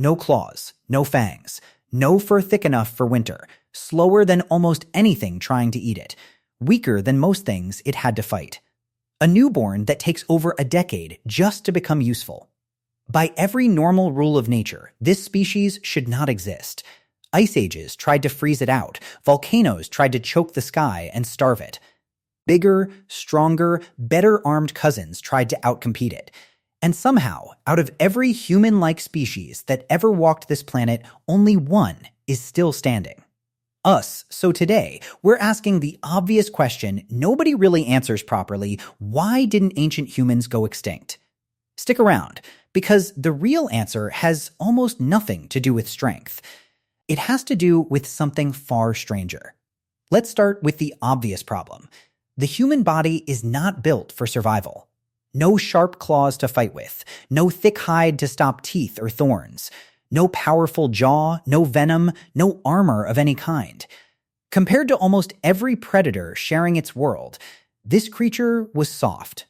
No claws, no fangs, no fur thick enough for winter, slower than almost anything trying to eat it, weaker than most things it had to fight. A newborn that takes over a decade just to become useful. By every normal rule of nature, this species should not exist. Ice ages tried to freeze it out. Volcanoes tried to choke the sky and starve it. Bigger, stronger, better-armed cousins tried to outcompete it. And somehow, out of every human-like species that ever walked this planet, only one is still standing. Us. So today, we're asking the obvious question nobody really answers properly: why didn't ancient humans go extinct? Stick around, because the real answer has almost nothing to do with strength. It has to do with something far stranger. Let's start with the obvious problem. The human body is not built for survival. No sharp claws to fight with, no thick hide to stop teeth or thorns, no powerful jaw, no venom, no armor of any kind. Compared to almost every predator sharing its world, this creature was soft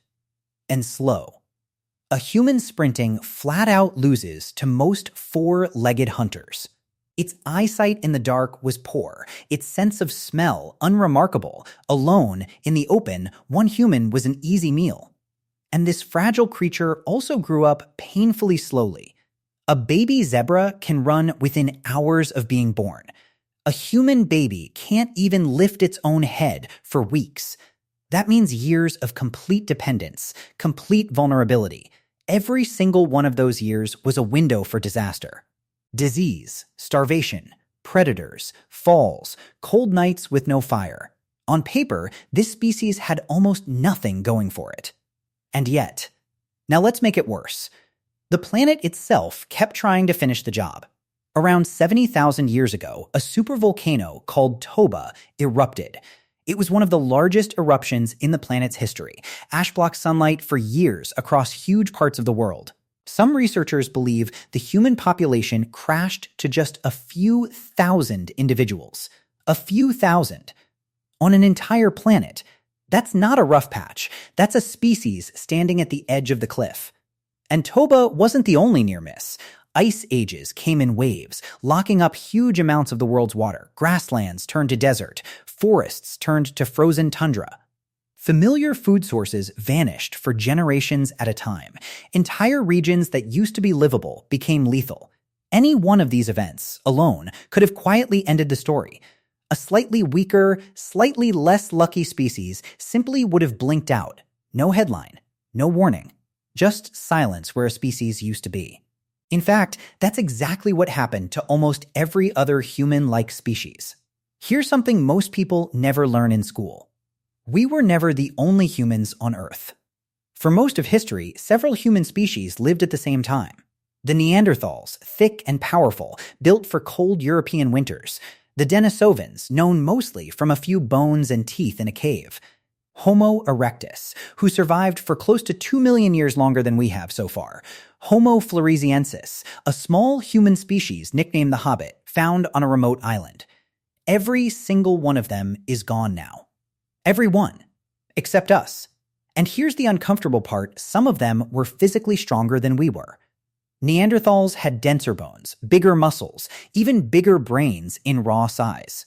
and slow. A human sprinting flat out loses to most four-legged hunters. Its eyesight in the dark was poor, its sense of smell unremarkable. Alone, in the open, one human was an easy meal. And this fragile creature also grew up painfully slowly. A baby zebra can run within hours of being born. A human baby can't even lift its own head for weeks. That means years of complete dependence, complete vulnerability. Every single one of those years was a window for disaster. Disease, starvation, predators, falls, cold nights with no fire. On paper, this species had almost nothing going for it. And yet, now let's make it worse. The planet itself kept trying to finish the job. Around 70,000 years ago, a supervolcano called Toba erupted. It was one of the largest eruptions in the planet's history. Ash blocked sunlight for years across huge parts of the world. Some researchers believe the human population crashed to just a few thousand individuals. A few thousand. On an entire planet. That's not a rough patch. That's a species standing at the edge of the cliff. And Toba wasn't the only near miss. Ice ages came in waves, locking up huge amounts of the world's water. Grasslands turned to desert. Forests turned to frozen tundra. Familiar food sources vanished for generations at a time. Entire regions that used to be livable became lethal. Any one of these events, alone, could have quietly ended the story. A slightly weaker, slightly less lucky species simply would have blinked out. No headline, no warning, just silence where a species used to be. In fact, that's exactly what happened to almost every other human-like species. Here's something most people never learn in school. We were never the only humans on Earth. For most of history, several human species lived at the same time. The Neanderthals, thick and powerful, built for cold European winters. The Denisovans, known mostly from a few bones and teeth in a cave. Homo erectus, who survived for close to 2 million years longer than we have so far. Homo floresiensis, a small human species nicknamed the Hobbit, found on a remote island. Every single one of them is gone now. Every one. Except us. And here's the uncomfortable part: some of them were physically stronger than we were. Neanderthals had denser bones, bigger muscles, even bigger brains in raw size.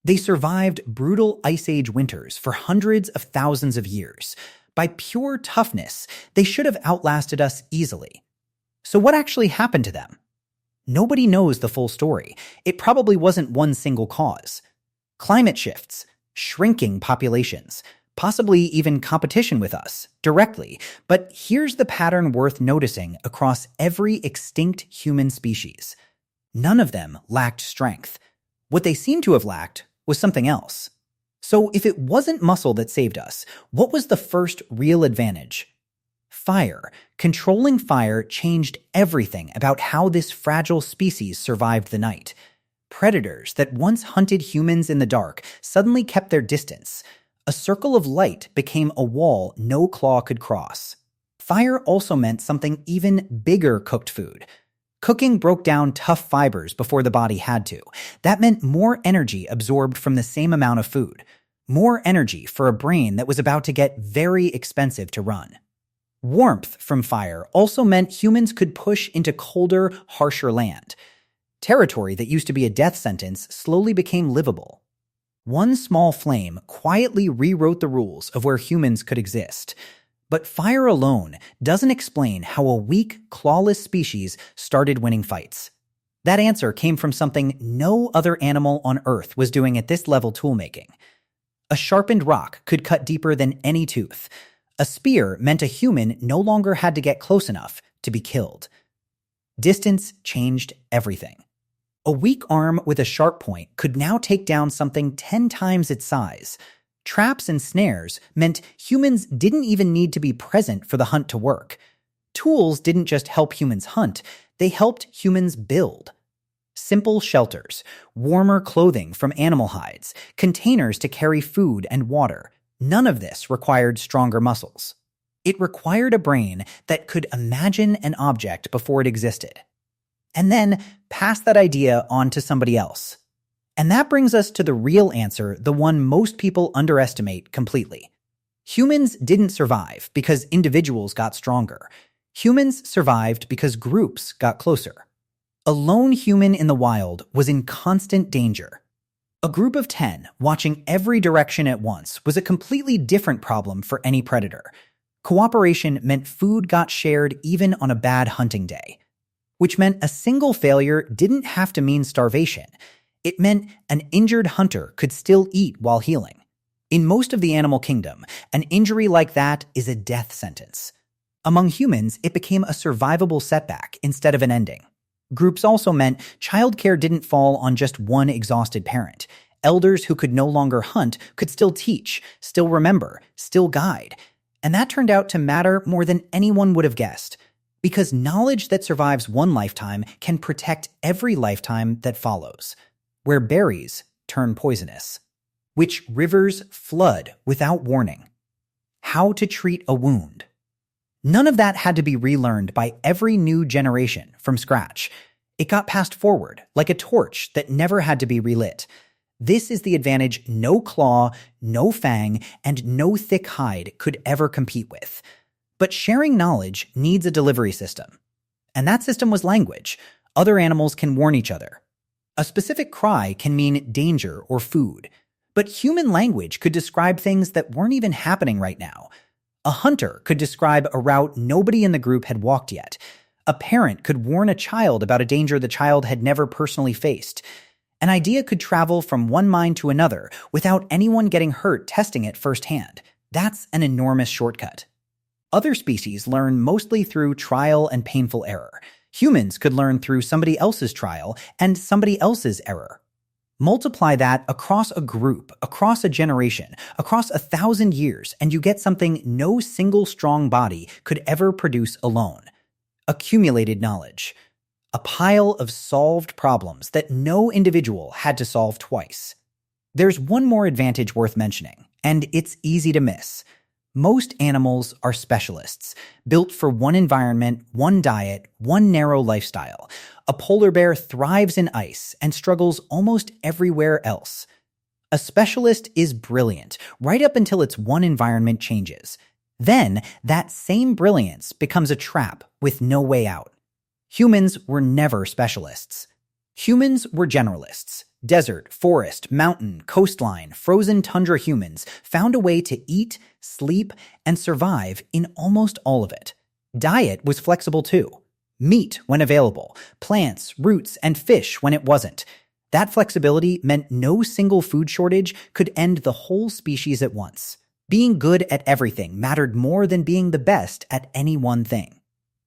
They survived brutal Ice Age winters for hundreds of thousands of years. By pure toughness, they should have outlasted us easily. So what actually happened to them? Nobody knows the full story. It probably wasn't one single cause. Climate shifts, shrinking populations, possibly even competition with us, directly. But here's the pattern worth noticing across every extinct human species. None of them lacked strength. What they seem to have lacked was something else. So if it wasn't muscle that saved us, what was the first real advantage? Fire. Controlling fire changed everything about how this fragile species survived the night. Predators that once hunted humans in the dark suddenly kept their distance. A circle of light became a wall no claw could cross. Fire also meant something even bigger: cooked food. Cooking broke down tough fibers before the body had to. That meant more energy absorbed from the same amount of food. More energy for a brain that was about to get very expensive to run. Warmth from fire also meant humans could push into colder, harsher land. Territory that used to be a death sentence slowly became livable. One small flame quietly rewrote the rules of where humans could exist. But fire alone doesn't explain how a weak, clawless species started winning fights. That answer came from something no other animal on Earth was doing at this level toolmaking. A sharpened rock could cut deeper than any tooth. A spear meant a human no longer had to get close enough to be killed. Distance changed everything. A weak arm with a sharp point could now take down something 10 times its size. Traps and snares meant humans didn't even need to be present for the hunt to work. Tools didn't just help humans hunt, they helped humans build. Simple shelters, warmer clothing from animal hides, containers to carry food and water. None of this required stronger muscles. It required a brain that could imagine an object before it existed, and then pass that idea on to somebody else. And that brings us to the real answer, the one most people underestimate completely. Humans didn't survive because individuals got stronger. Humans survived because groups got closer. A lone human in the wild was in constant danger. A group of 10 watching every direction at once was a completely different problem for any predator. Cooperation meant food got shared even on a bad hunting day, which meant a single failure didn't have to mean starvation. It meant an injured hunter could still eat while healing. In most of the animal kingdom, an injury like that is a death sentence. Among humans, it became a survivable setback instead of an ending. Groups also meant childcare didn't fall on just one exhausted parent. Elders who could no longer hunt could still teach, still remember, still guide. And that turned out to matter more than anyone would have guessed. Because knowledge that survives one lifetime can protect every lifetime that follows. Where berries turn poisonous. Which rivers flood without warning. How to treat a wound. None of that had to be relearned by every new generation from scratch. It got passed forward like a torch that never had to be relit. This is the advantage no claw, no fang, and no thick hide could ever compete with. But sharing knowledge needs a delivery system. And that system was language. Other animals can warn each other. A specific cry can mean danger or food. But human language could describe things that weren't even happening right now. A hunter could describe a route nobody in the group had walked yet. A parent could warn a child about a danger the child had never personally faced. An idea could travel from one mind to another without anyone getting hurt testing it firsthand. That's an enormous shortcut. Other species learn mostly through trial and painful error. Humans could learn through somebody else's trial and somebody else's error. Multiply that across a group, across a generation, across 1,000 years, and you get something no single strong body could ever produce alone. Accumulated knowledge. A pile of solved problems that no individual had to solve twice. There's one more advantage worth mentioning, and it's easy to miss. Most animals are specialists, built for one environment, one diet, one narrow lifestyle. A polar bear thrives in ice and struggles almost everywhere else. A specialist is brilliant, right up until its one environment changes. Then, that same brilliance becomes a trap with no way out. Humans were never specialists. Humans were generalists. Desert, forest, mountain, coastline, frozen tundra humans found a way to eat, sleep, and survive in almost all of it. Diet was flexible too. Meat when available, plants, roots, and fish when it wasn't. That flexibility meant no single food shortage could end the whole species at once. Being good at everything mattered more than being the best at any one thing.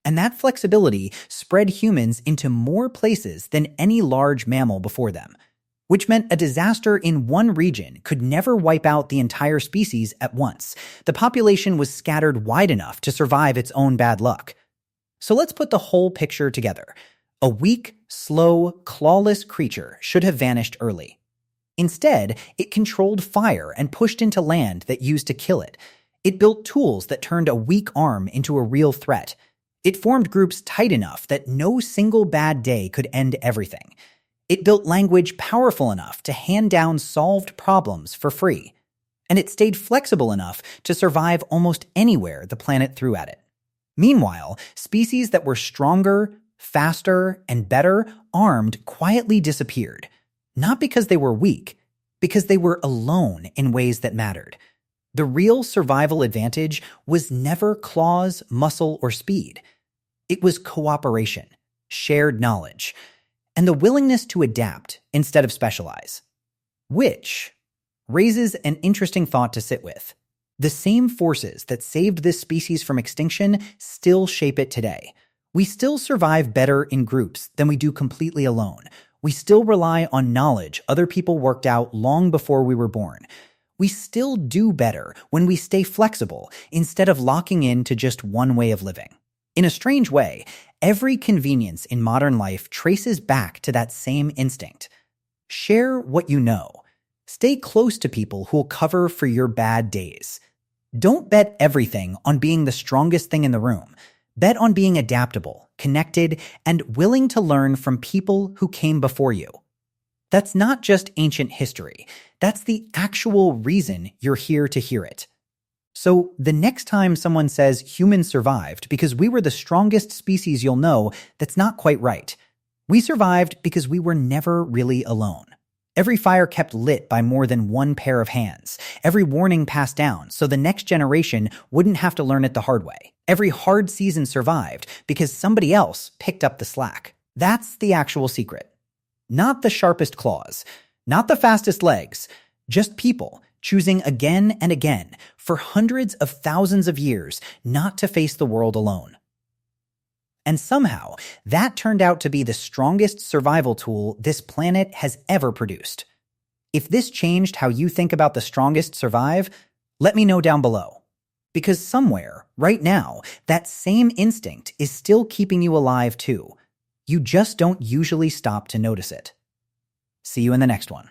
And that flexibility spread humans into more places than any large mammal before them, which meant a disaster in one region could never wipe out the entire species at once. The population was scattered wide enough to survive its own bad luck. So let's put the whole picture together. A weak, slow, clawless creature should have vanished early. Instead, it controlled fire and pushed into land that used to kill it. It built tools that turned a weak arm into a real threat. It formed groups tight enough that no single bad day could end everything. It built language powerful enough to hand down solved problems for free. And it stayed flexible enough to survive almost anywhere the planet threw at it. Meanwhile, species that were stronger, faster, and better armed quietly disappeared. Not because they were weak, because they were alone in ways that mattered. The real survival advantage was never claws, muscle, or speed. It was cooperation, shared knowledge, and the willingness to adapt instead of specialize. Which raises an interesting thought to sit with. The same forces that saved this species from extinction still shape it today. We still survive better in groups than we do completely alone. We still rely on knowledge other people worked out long before we were born. We still do better when we stay flexible instead of locking into just one way of living. In a strange way, every convenience in modern life traces back to that same instinct. Share what you know. Stay close to people who'll cover for your bad days. Don't bet everything on being the strongest thing in the room. Bet on being adaptable, connected, and willing to learn from people who came before you. That's not just ancient history. That's the actual reason you're here to hear it. So the next time someone says humans survived because we were the strongest species you'll know, that's not quite right. We survived because we were never really alone. Every fire kept lit by more than one pair of hands. Every warning passed down so the next generation wouldn't have to learn it the hard way. Every hard season survived because somebody else picked up the slack. That's the actual secret. Not the sharpest claws, not the fastest legs, just people choosing again and again for hundreds of thousands of years not to face the world alone. And somehow, that turned out to be the strongest survival tool this planet has ever produced. If this changed how you think about the strongest survive, let me know down below. Because somewhere, right now, that same instinct is still keeping you alive too. You just don't usually stop to notice it. See you in the next one.